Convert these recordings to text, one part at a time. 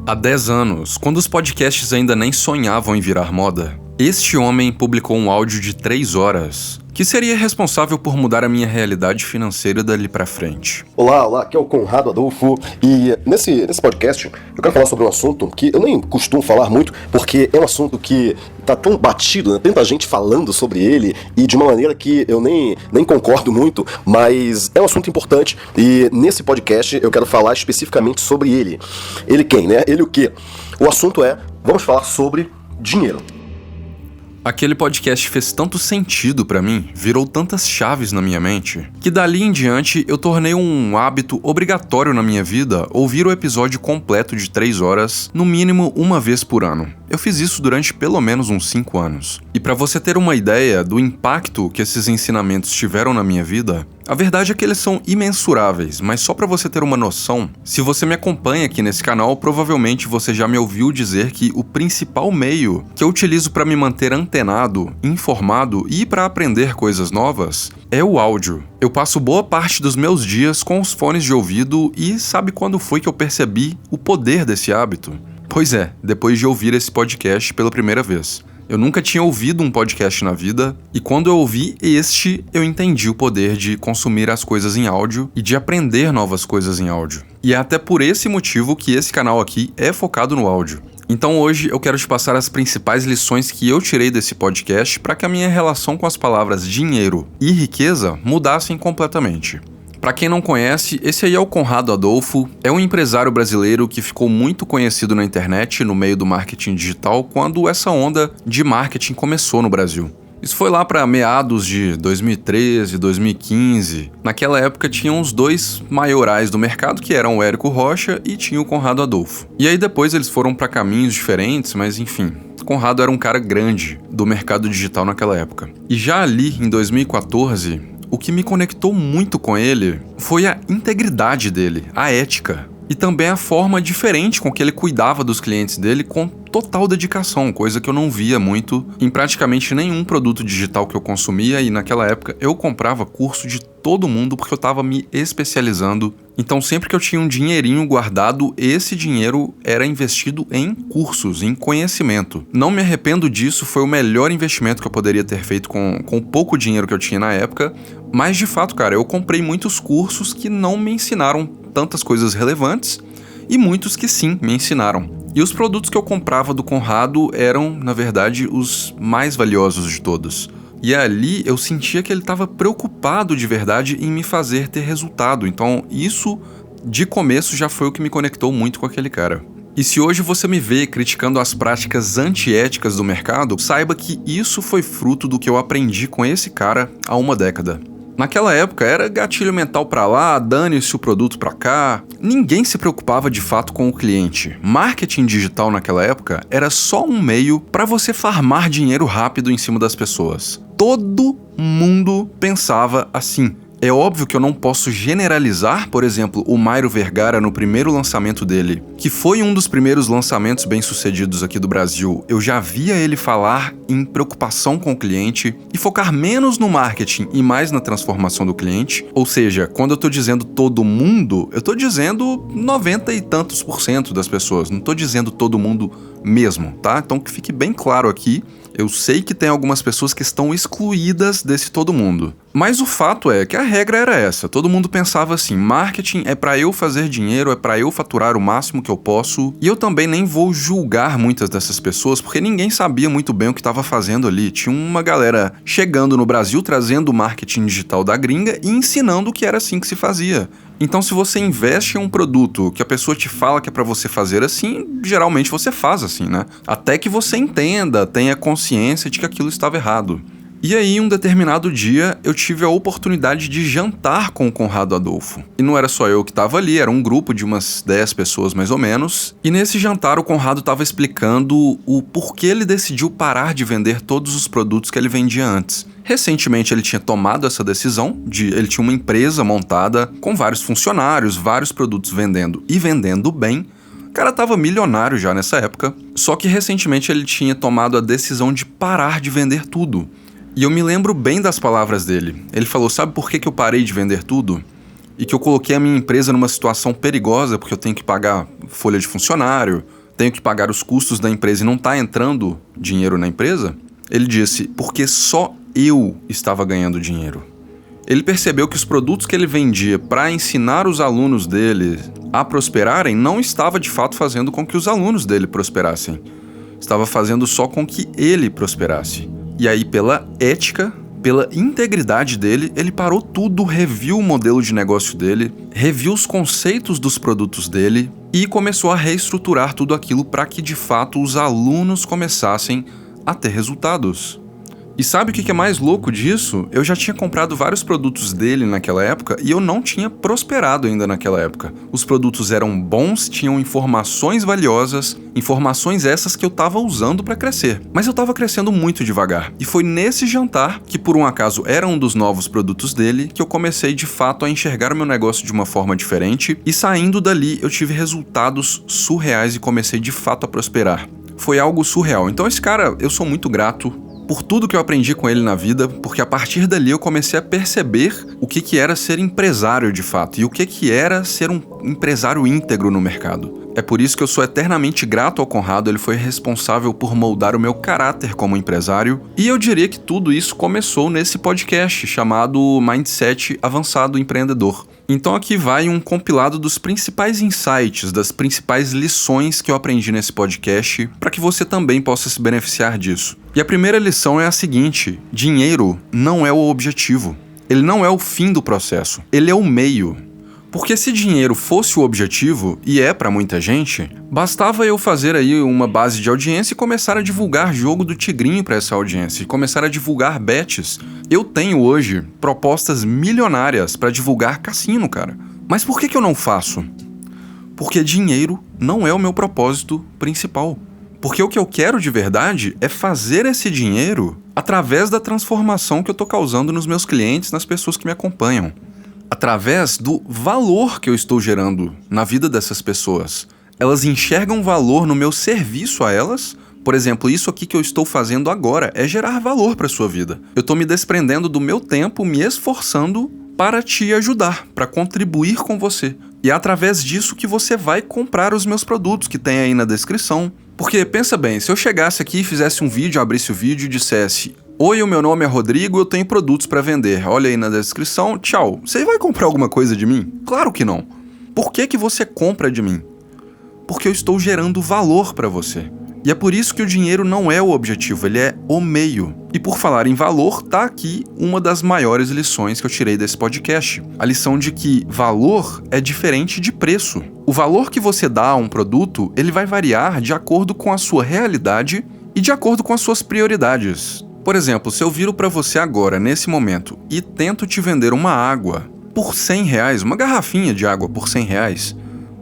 Há 10 anos, quando os podcasts ainda nem sonhavam em virar moda, este homem publicou um áudio de 3 horas, que seria responsável por mudar a minha realidade financeira dali pra frente. Olá, aqui é o Conrado Adolfo e nesse podcast eu quero falar sobre um assunto que eu nem costumo falar muito, porque é um assunto que tá tão batido, né? Tanta gente falando sobre ele e de uma maneira que eu nem concordo muito, mas é um assunto importante e nesse podcast eu quero falar especificamente sobre ele. Ele quem, né? Ele o quê? O assunto é, vamos falar sobre dinheiro. Aquele podcast fez tanto sentido pra mim, virou tantas chaves na minha mente, que dali em diante eu tornei um hábito obrigatório na minha vida ouvir o episódio completo de 3 horas, no mínimo uma vez por ano. Eu fiz isso durante pelo menos uns 5 anos. E pra você ter uma ideia do impacto que esses ensinamentos tiveram na minha vida, a verdade é que eles são imensuráveis, mas só pra você ter uma noção, se você me acompanha aqui nesse canal, provavelmente você já me ouviu dizer que o principal meio que eu utilizo pra me manter antenado, informado e pra aprender coisas novas é o áudio. Eu passo boa parte dos meus dias com os fones de ouvido e sabe quando foi que eu percebi o poder desse hábito? Pois é, depois de ouvir esse podcast pela primeira vez. Eu nunca tinha ouvido um podcast na vida, e quando eu ouvi este, eu entendi o poder de consumir as coisas em áudio e de aprender novas coisas em áudio. E é até por esse motivo que esse canal aqui é focado no áudio. Então hoje eu quero te passar as principais lições que eu tirei desse podcast para que a minha relação com as palavras dinheiro e riqueza mudassem completamente. Para quem não conhece, esse aí é o Conrado Adolfo, é um empresário brasileiro que ficou muito conhecido na internet no meio do marketing digital quando essa onda de marketing começou no Brasil. Isso foi lá para meados de 2013, 2015. Naquela época tinham os dois maiorais do mercado, que eram o Érico Rocha e tinha o Conrado Adolfo. E aí depois eles foram para caminhos diferentes, mas enfim. Conrado era um cara grande do mercado digital naquela época. E já ali, em 2014... o que me conectou muito com ele foi a integridade dele, a ética, e também a forma diferente com que ele cuidava dos clientes dele com total dedicação, coisa que eu não via muito em praticamente nenhum produto digital que eu consumia, e naquela época eu comprava curso de todo mundo porque eu estava me especializando. Então sempre que eu tinha um dinheirinho guardado, esse dinheiro era investido em cursos, em conhecimento. Não me arrependo disso, foi o melhor investimento que eu poderia ter feito com o pouco dinheiro que eu tinha na época, mas de fato, cara, eu comprei muitos cursos que não me ensinaram tantas coisas relevantes e muitos que sim me ensinaram. E os produtos que eu comprava do Conrado eram, na verdade, os mais valiosos de todos. E ali eu sentia que ele estava preocupado de verdade em me fazer ter resultado. Então isso, de começo, já foi o que me conectou muito com aquele cara. E se hoje você me vê criticando as práticas antiéticas do mercado, saiba que isso foi fruto do que eu aprendi com esse cara há uma década. Naquela época era gatilho mental pra lá, dane-se o produto pra cá. Ninguém se preocupava de fato com o cliente. Marketing digital naquela época era só um meio pra você farmar dinheiro rápido em cima das pessoas. Todo mundo pensava assim. É óbvio que eu não posso generalizar, por exemplo, o Mairo Vergara no primeiro lançamento dele, que foi um dos primeiros lançamentos bem-sucedidos aqui do Brasil. Eu já via ele falar em preocupação com o cliente e focar menos no marketing e mais na transformação do cliente. Ou seja, quando eu tô dizendo todo mundo, eu tô dizendo 90 e tantos % das pessoas, não tô dizendo todo mundo mesmo, tá? Então que fique bem claro aqui. Eu sei que tem algumas pessoas que estão excluídas desse todo mundo. Mas o fato é que a regra era essa. Todo mundo pensava assim, marketing é pra eu fazer dinheiro, é pra eu faturar o máximo que eu posso. E eu também nem vou julgar muitas dessas pessoas, porque ninguém sabia muito bem o que estava fazendo ali. Tinha uma galera chegando no Brasil, trazendo o marketing digital da gringa e ensinando que era assim que se fazia. Então, se você investe em um produto que a pessoa te fala que é pra você fazer assim, geralmente você faz assim, né? Até que você entenda, tenha consciência de que aquilo estava errado. E aí, um determinado dia, eu tive a oportunidade de jantar com o Conrado Adolfo. E não era só eu que estava ali, era um grupo de umas 10 pessoas mais ou menos. E nesse jantar, o Conrado estava explicando o porquê ele decidiu parar de vender todos os produtos que ele vendia antes. Recentemente ele tinha tomado essa decisão, ele tinha uma empresa montada com vários funcionários, vários produtos vendendo e vendendo bem. O cara tava milionário já nessa época, só que recentemente ele tinha tomado a decisão de parar de vender tudo. E eu me lembro bem das palavras dele. Ele falou, sabe por que eu parei de vender tudo? e que eu coloquei a minha empresa numa situação perigosa porque eu tenho que pagar folha de funcionário, tenho que pagar os custos da empresa e não está entrando dinheiro na empresa, ele disse, porque só eu estava ganhando dinheiro. Ele percebeu que os produtos que ele vendia para ensinar os alunos dele a prosperarem não estava de fato fazendo com que os alunos dele prosperassem. Estava fazendo só com que ele prosperasse. E aí, pela ética, pela integridade dele, ele parou tudo, reviu o modelo de negócio dele, reviu os conceitos dos produtos dele e começou a reestruturar tudo aquilo para que de fato os alunos começassem a ter resultados. E sabe o que é mais louco disso? Eu já tinha comprado vários produtos dele naquela época e eu não tinha prosperado ainda naquela época. Os produtos eram bons, tinham informações valiosas, informações essas que eu estava usando para crescer. Mas eu estava crescendo muito devagar. E foi nesse jantar, que por um acaso era um dos novos produtos dele, que eu comecei de fato a enxergar o meu negócio de uma forma diferente. E saindo dali eu tive resultados surreais e comecei de fato a prosperar. Foi algo surreal. Então esse cara, eu sou muito grato por tudo que eu aprendi com ele na vida, porque a partir dali eu comecei a perceber o que era ser empresário de fato e o que era ser um empresário íntegro no mercado. É por isso que eu sou eternamente grato ao Conrado, ele foi responsável por moldar o meu caráter como empresário, e eu diria que tudo isso começou nesse podcast chamado Mindset Avançado Empreendedor. Então aqui vai um compilado dos principais insights, das principais lições que eu aprendi nesse podcast, para que você também possa se beneficiar disso. E a primeira lição é a seguinte: dinheiro não é o objetivo. Ele não é o fim do processo, ele é o meio. Porque se dinheiro fosse o objetivo, e é para muita gente, bastava eu fazer aí uma base de audiência e começar a divulgar jogo do Tigrinho para essa audiência, e começar a divulgar bets. Eu tenho hoje propostas milionárias para divulgar cassino, cara. Mas por que eu não faço? Porque dinheiro não é o meu propósito principal. Porque o que eu quero de verdade é fazer esse dinheiro através da transformação que eu tô causando nos meus clientes, nas pessoas que me acompanham. Através do valor que eu estou gerando na vida dessas pessoas. Elas enxergam valor no meu serviço a elas. Por exemplo, isso aqui que eu estou fazendo agora é gerar valor para a sua vida. Eu estou me desprendendo do meu tempo, me esforçando para te ajudar, para contribuir com você. E é através disso que você vai comprar os meus produtos que tem aí na descrição. Porque, pensa bem, se eu chegasse aqui e fizesse um vídeo, abrisse o vídeo e dissesse: oi, o meu nome é Rodrigo, eu tenho produtos para vender. Olha aí na descrição, tchau. Você vai comprar alguma coisa de mim? Claro que não. Por que você compra de mim? Porque eu estou gerando valor para você. E é por isso que o dinheiro não é o objetivo, ele é o meio. E por falar em valor, tá aqui uma das maiores lições que eu tirei desse podcast. A lição de que valor é diferente de preço. O valor que você dá a um produto, ele vai variar de acordo com a sua realidade e de acordo com as suas prioridades. Por exemplo, se eu viro para você agora, nesse momento, e tento te vender uma água por R$100, uma garrafinha de água por R$100,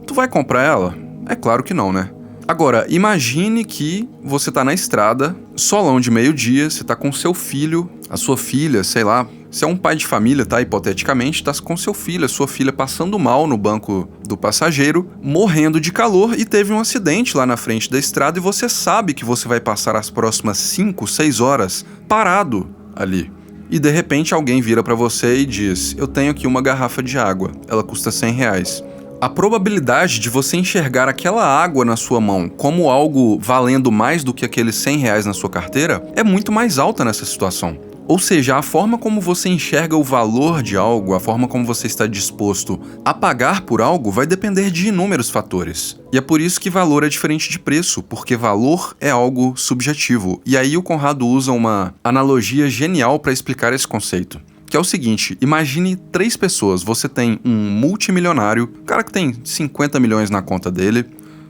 tu vai comprar ela? É claro que não, né? Agora, imagine que você tá na estrada, solão de meio-dia, você tá com seu filho, a sua filha, sei lá, você é um pai de família, tá? Hipoteticamente, tá com seu filho, a sua filha passando mal no banco do passageiro, morrendo de calor e teve um acidente lá na frente da estrada e você sabe que você vai passar as próximas 5, 6 horas parado ali. E de repente alguém vira pra você e diz: eu tenho aqui uma garrafa de água, ela custa R$100. A probabilidade de você enxergar aquela água na sua mão como algo valendo mais do que aqueles R$100 na sua carteira é muito mais alta nessa situação. Ou seja, a forma como você enxerga o valor de algo, a forma como você está disposto a pagar por algo vai depender de inúmeros fatores. E é por isso que valor é diferente de preço, porque valor é algo subjetivo. E aí o Conrado usa uma analogia genial para explicar esse conceito. Que é o seguinte, imagine 3 pessoas, você tem um multimilionário, um cara que tem 50 milhões na conta dele,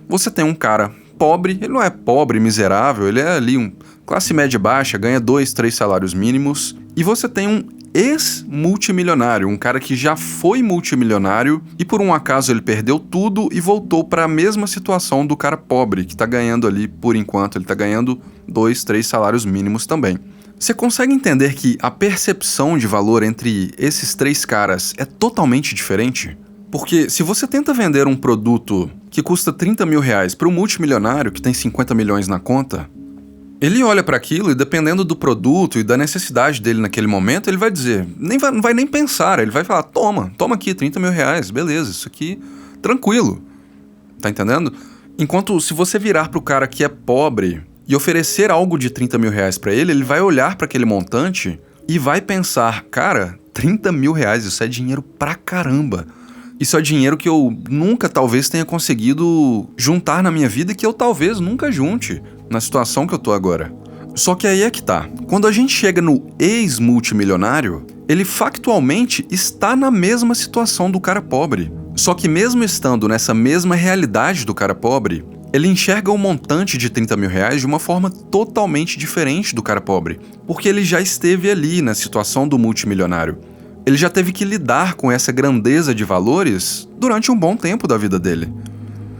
você tem um cara pobre, ele não é pobre, miserável, ele é ali classe média baixa, ganha 2, 3 salários mínimos, e você tem um ex-multimilionário, um cara que já foi multimilionário e por um acaso ele perdeu tudo e voltou para a mesma situação do cara pobre, que tá ganhando ali, por enquanto, ele tá ganhando 2, 3 salários mínimos também. Você consegue entender que a percepção de valor entre esses 3 caras é totalmente diferente? Porque se você tenta vender um produto que custa R$30 mil para um multimilionário que tem 50 milhões na conta, Ele olha para aquilo e, dependendo do produto e da necessidade dele naquele momento, ele vai dizer, não vai nem pensar, ele vai falar, toma aqui, 30 mil reais, beleza, isso aqui, tranquilo, tá entendendo? Enquanto se você virar pro cara que é pobre e oferecer algo de 30 mil reais pra ele, ele vai olhar para aquele montante e vai pensar, cara, 30 mil reais, isso é dinheiro pra caramba. Isso é dinheiro que eu nunca, talvez, tenha conseguido juntar na minha vida e que eu talvez nunca junte na situação que eu tô agora. Só que aí é que tá. Quando a gente chega no ex-multimilionário, ele factualmente está na mesma situação do cara pobre. Só que mesmo estando nessa mesma realidade do cara pobre, ele enxerga o montante de 30 mil reais de uma forma totalmente diferente do cara pobre. Porque ele já esteve ali na situação do multimilionário. Ele já teve que lidar com essa grandeza de valores durante um bom tempo da vida dele.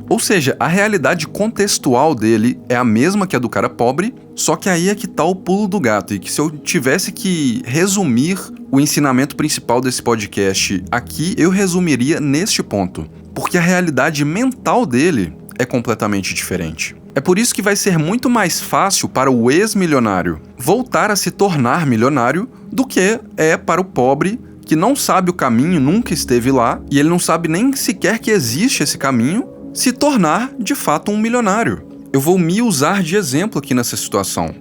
Ou seja, a realidade contextual dele é a mesma que a do cara pobre, só que aí é que tá o pulo do gato, e que se eu tivesse que resumir o ensinamento principal desse podcast aqui, eu resumiria neste ponto. Porque a realidade mental dele é completamente diferente. É por isso que vai ser muito mais fácil para o ex-milionário voltar a se tornar milionário do que é para o pobre que não sabe o caminho, nunca esteve lá, e ele não sabe nem sequer que existe esse caminho, se tornar, de fato, um milionário. Eu vou me usar de exemplo aqui nessa situação.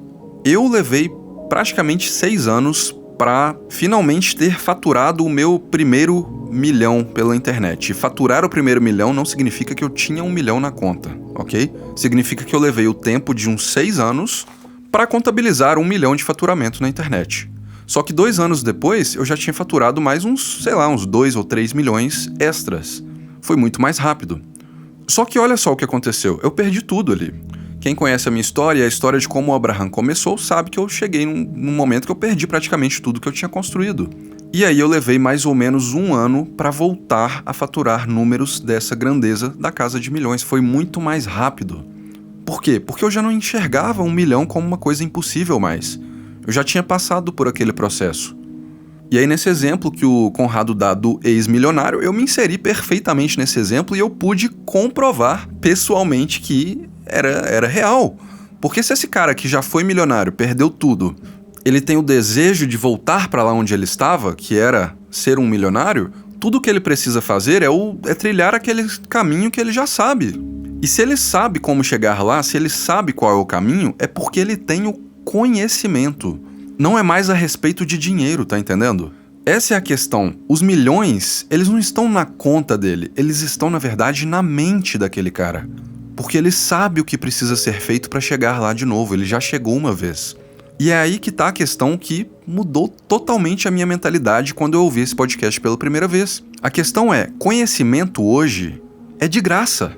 Eu levei praticamente 6 anos para finalmente ter faturado o meu primeiro milhão pela internet. E faturar o primeiro milhão não significa que eu tinha 1 milhão na conta, ok? Significa que eu levei o tempo de uns 6 anos para contabilizar 1 milhão de faturamento na internet. Só que 2 anos depois, eu já tinha faturado mais uns 2 ou 3 milhões extras. Foi muito mais rápido. Só que olha só o que aconteceu. Eu perdi tudo ali. Quem conhece a minha história e a história de como o Abraham começou, sabe que eu cheguei num momento que eu perdi praticamente tudo que eu tinha construído. E aí eu levei mais ou menos 1 ano para voltar a faturar números dessa grandeza da casa de milhões. Foi muito mais rápido. Por quê? Porque eu já não enxergava 1 milhão como uma coisa impossível mais. Eu já tinha passado por aquele processo. E aí, nesse exemplo que o Conrado dá do ex-milionário, eu me inseri perfeitamente nesse exemplo e eu pude comprovar pessoalmente que era real. Porque se esse cara que já foi milionário, perdeu tudo, ele tem o desejo de voltar para lá onde ele estava, que era ser um milionário, tudo que ele precisa fazer é trilhar aquele caminho que ele já sabe. E se ele sabe como chegar lá, se ele sabe qual é o caminho, é porque ele tem o conhecimento. Não é mais a respeito de dinheiro, tá entendendo? Essa é a questão. Os milhões, eles não estão na conta dele, eles estão, na verdade, na mente daquele cara. Porque ele sabe o que precisa ser feito para chegar lá de novo, ele já chegou uma vez. E é aí que tá a questão que mudou totalmente a minha mentalidade quando eu ouvi esse podcast pela primeira vez. A questão é, conhecimento hoje é de graça.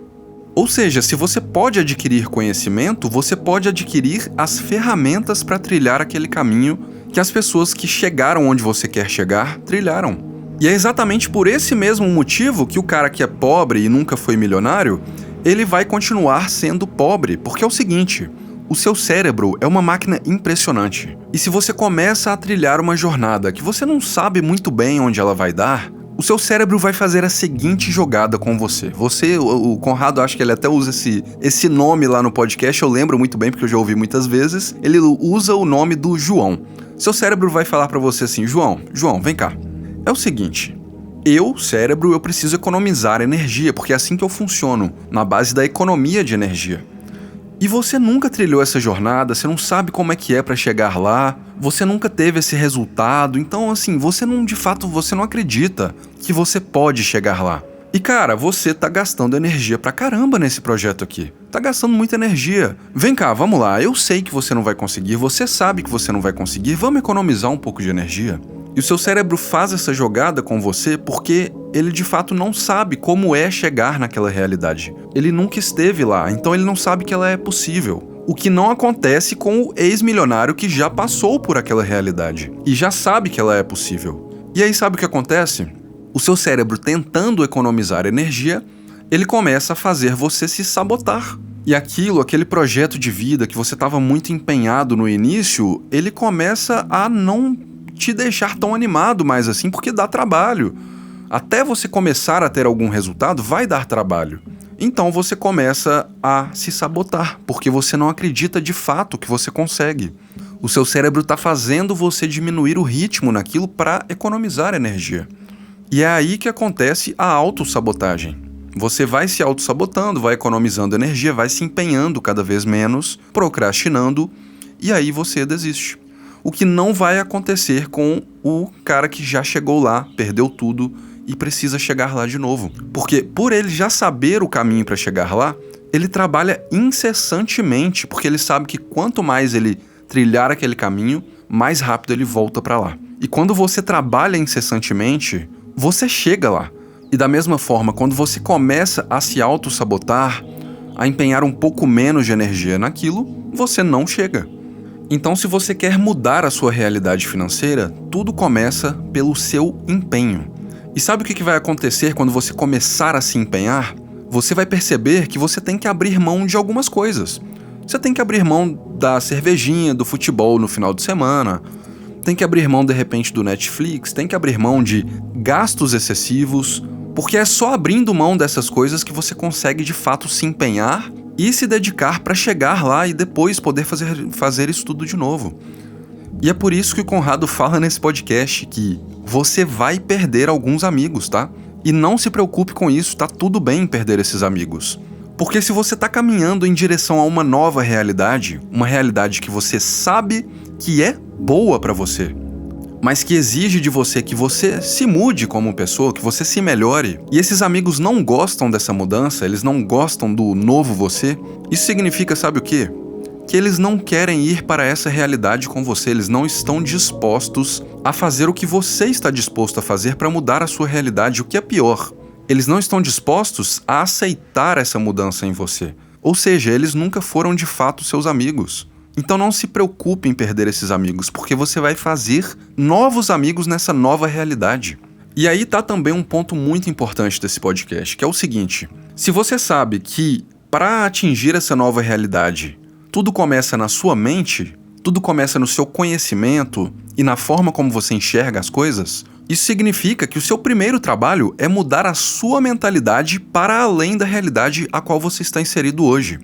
Ou seja, se você pode adquirir conhecimento, você pode adquirir as ferramentas para trilhar aquele caminho que as pessoas que chegaram onde você quer chegar trilharam. E é exatamente por esse mesmo motivo que o cara que é pobre e nunca foi milionário, ele vai continuar sendo pobre, porque é o seguinte, o seu cérebro é uma máquina impressionante. E se você começa a trilhar uma jornada que você não sabe muito bem onde ela vai dar, o seu cérebro vai fazer a seguinte jogada com você. O Conrado, acho que ele até usa esse nome lá no podcast, eu lembro muito bem porque eu já ouvi muitas vezes. Ele usa o nome do João. Seu cérebro vai falar pra você assim, João, vem cá. É o seguinte, cérebro, eu preciso economizar energia, porque é assim que eu funciono, na base da economia de energia. E você nunca trilhou essa jornada, você não sabe como é que é pra chegar lá, você nunca teve esse resultado, então assim, você não acredita que você pode chegar lá. E cara, você tá gastando energia pra caramba nesse projeto aqui. Tá gastando muita energia. Vem cá, vamos lá, eu sei que você não vai conseguir, você sabe que você não vai conseguir, vamos economizar um pouco de energia. E o seu cérebro faz essa jogada com você porque ele de fato não sabe como é chegar naquela realidade. Ele nunca esteve lá, então ele não sabe que ela é possível. O que não acontece com o ex-milionário que já passou por aquela realidade e já sabe que ela é possível. E aí sabe o que acontece? O seu cérebro, tentando economizar energia, ele começa a fazer você se sabotar. E aquele projeto de vida que você estava muito empenhado no início, ele começa a não te deixar tão animado mais assim, porque dá trabalho. Até você começar a ter algum resultado, vai dar trabalho. então você começa a se sabotar, porque você não acredita de fato que você consegue. O seu cérebro está fazendo você diminuir o ritmo naquilo para economizar energia. E é aí que acontece a autossabotagem. Você vai se autossabotando, vai economizando energia, vai se empenhando cada vez menos, procrastinando, e aí você desiste. O que não vai acontecer com o cara que já chegou lá, perdeu tudo e precisa chegar lá de novo. Porque por ele já saber o caminho para chegar lá, ele trabalha incessantemente, porque ele sabe que quanto mais ele trilhar aquele caminho, mais rápido ele volta para lá. E quando você trabalha incessantemente, você chega lá. E da mesma forma, quando você começa a se auto-sabotar, a empenhar um pouco menos de energia naquilo, você não chega. Então, se você quer mudar a sua realidade financeira, tudo começa pelo seu empenho. E sabe o que vai acontecer quando você começar a se empenhar? Você vai perceber que você tem que abrir mão de algumas coisas. Você tem que abrir mão da cervejinha, do futebol no final de semana, tem que abrir mão de repente do Netflix, tem que abrir mão de gastos excessivos, porque é só abrindo mão dessas coisas que você consegue de fato se empenhar e se dedicar para chegar lá e depois poder fazer isso tudo de novo. E é por isso que o Conrado fala nesse podcast que você vai perder alguns amigos, tá? E não se preocupe com isso, tá tudo bem perder esses amigos. Porque se você tá caminhando em direção a uma nova realidade, uma realidade que você sabe que é boa para você, mas que exige de você que você se mude como pessoa, que você se melhore, e esses amigos não gostam dessa mudança, eles não gostam do novo você, isso significa, sabe o quê? Que eles não querem ir para essa realidade com você, eles não estão dispostos a fazer o que você está disposto a fazer para mudar a sua realidade, o que é pior. Eles não estão dispostos a aceitar essa mudança em você. Ou seja, eles nunca foram de fato seus amigos. Então não se preocupe em perder esses amigos, porque você vai fazer novos amigos nessa nova realidade. E aí tá também um ponto muito importante desse podcast, que é o seguinte: se você sabe que para atingir essa nova realidade, tudo começa na sua mente, tudo começa no seu conhecimento e na forma como você enxerga as coisas, isso significa que o seu primeiro trabalho é mudar a sua mentalidade para além da realidade a qual você está inserido hoje.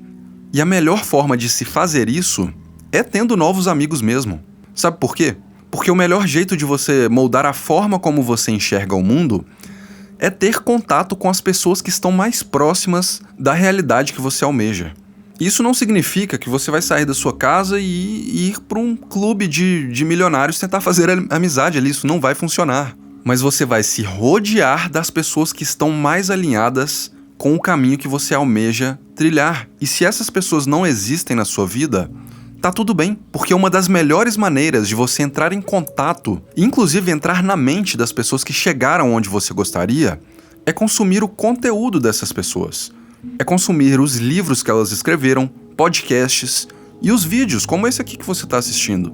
E a melhor forma de se fazer isso é tendo novos amigos mesmo. Sabe por quê? Porque o melhor jeito de você moldar a forma como você enxerga o mundo é ter contato com as pessoas que estão mais próximas da realidade que você almeja. Isso não significa que você vai sair da sua casa e ir para um clube de milionários tentar fazer amizade ali. Isso não vai funcionar. Mas você vai se rodear das pessoas que estão mais alinhadas com o caminho que você almeja trilhar. E se essas pessoas não existem na sua vida, tá tudo bem, porque uma das melhores maneiras de você entrar em contato, inclusive entrar na mente das pessoas que chegaram onde você gostaria, é consumir o conteúdo dessas pessoas. É consumir os livros que elas escreveram, podcasts e os vídeos, como esse aqui que você está assistindo.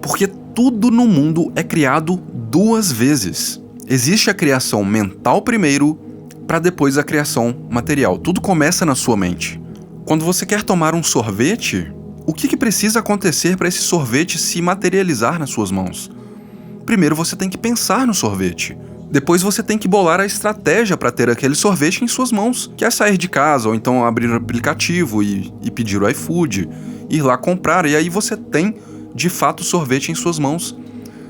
Porque tudo no mundo é criado duas vezes. Existe a criação mental primeiro, para depois a criação material. Tudo começa na sua mente. Quando você quer tomar um sorvete, o que precisa acontecer para esse sorvete se materializar nas suas mãos? Primeiro você tem que pensar no sorvete. Depois você tem que bolar a estratégia para ter aquele sorvete em suas mãos, que é sair de casa ou então abrir o aplicativo e pedir o iFood, ir lá comprar, e aí você tem de fato sorvete em suas mãos.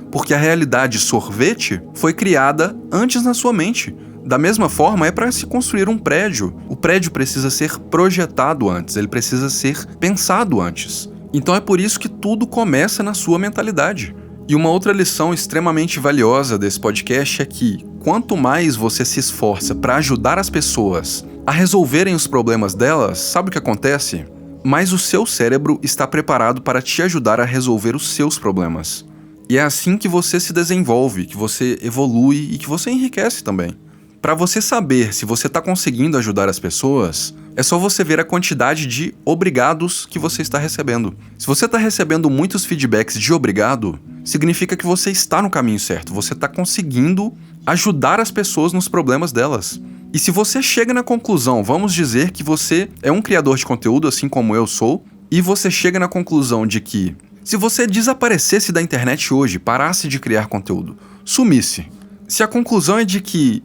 Porque a realidade sorvete foi criada antes na sua mente. Da mesma forma, é para se construir um prédio. O prédio precisa ser projetado antes, ele precisa ser pensado antes. Então é por isso que tudo começa na sua mentalidade. E uma outra lição extremamente valiosa desse podcast é que, quanto mais você se esforça para ajudar as pessoas a resolverem os problemas delas, sabe o que acontece? Mais o seu cérebro está preparado para te ajudar a resolver os seus problemas. E é assim que você se desenvolve, que você evolui e que você enriquece também. Para você saber se você está conseguindo ajudar as pessoas, é só você ver a quantidade de obrigados que você está recebendo. Se você está recebendo muitos feedbacks de obrigado, significa que você está no caminho certo, você está conseguindo ajudar as pessoas nos problemas delas. E se você chega na conclusão, vamos dizer que você é um criador de conteúdo, assim como eu sou, e você chega na conclusão de que se você desaparecesse da internet hoje, parasse de criar conteúdo, sumisse, se a conclusão é de que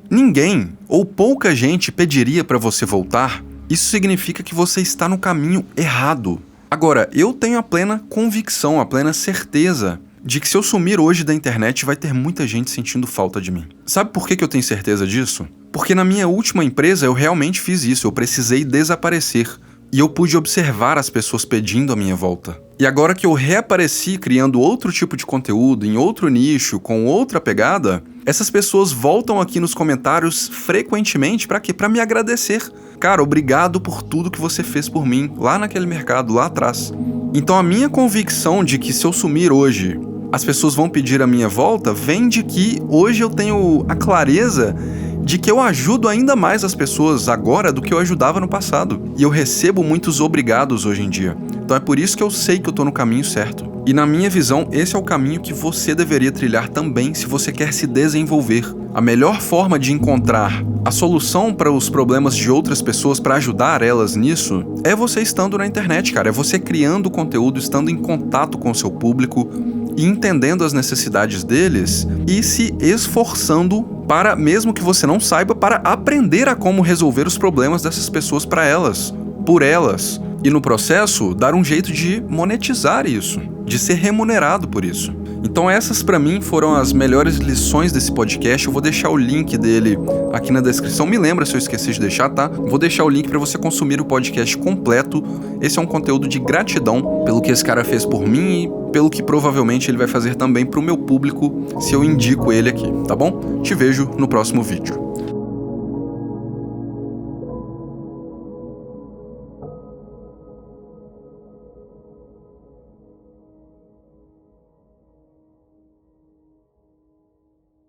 ninguém ou pouca gente pediria para você voltar, isso significa que você está no caminho errado. Agora, eu tenho a plena convicção, a plena certeza de que se eu sumir hoje da internet vai ter muita gente sentindo falta de mim. Sabe por que eu tenho certeza disso? Porque na minha última empresa eu realmente fiz isso, eu precisei desaparecer. E eu pude observar as pessoas pedindo a minha volta. E agora que eu reapareci criando outro tipo de conteúdo, em outro nicho, com outra pegada, essas pessoas voltam aqui nos comentários frequentemente pra quê? Pra me agradecer. Cara, obrigado por tudo que você fez por mim, lá naquele mercado, lá atrás. Então a minha convicção de que se eu sumir hoje, as pessoas vão pedir a minha volta, vem de que hoje eu tenho a clareza de que eu ajudo ainda mais as pessoas agora do que eu ajudava no passado. E eu recebo muitos obrigados hoje em dia. Então é por isso que eu sei que eu tô no caminho certo. E na minha visão, esse é o caminho que você deveria trilhar também se você quer se desenvolver. A melhor forma de encontrar a solução para os problemas de outras pessoas, para ajudar elas nisso, é você estando na internet, cara. É você criando conteúdo, estando em contato com o seu público e entendendo as necessidades deles e se esforçando para, mesmo que você não saiba, para aprender a como resolver os problemas dessas pessoas para elas, por elas. E no processo, dar um jeito de monetizar isso, de ser remunerado por isso. Então essas pra mim foram as melhores lições desse podcast. Eu vou deixar o link dele aqui na descrição. Me lembra se eu esqueci de deixar, tá? Vou deixar o link pra você consumir o podcast completo. Esse é um conteúdo de gratidão pelo que esse cara fez por mim e pelo que provavelmente ele vai fazer também pro meu público se eu indico ele aqui, tá bom? Te vejo no próximo vídeo.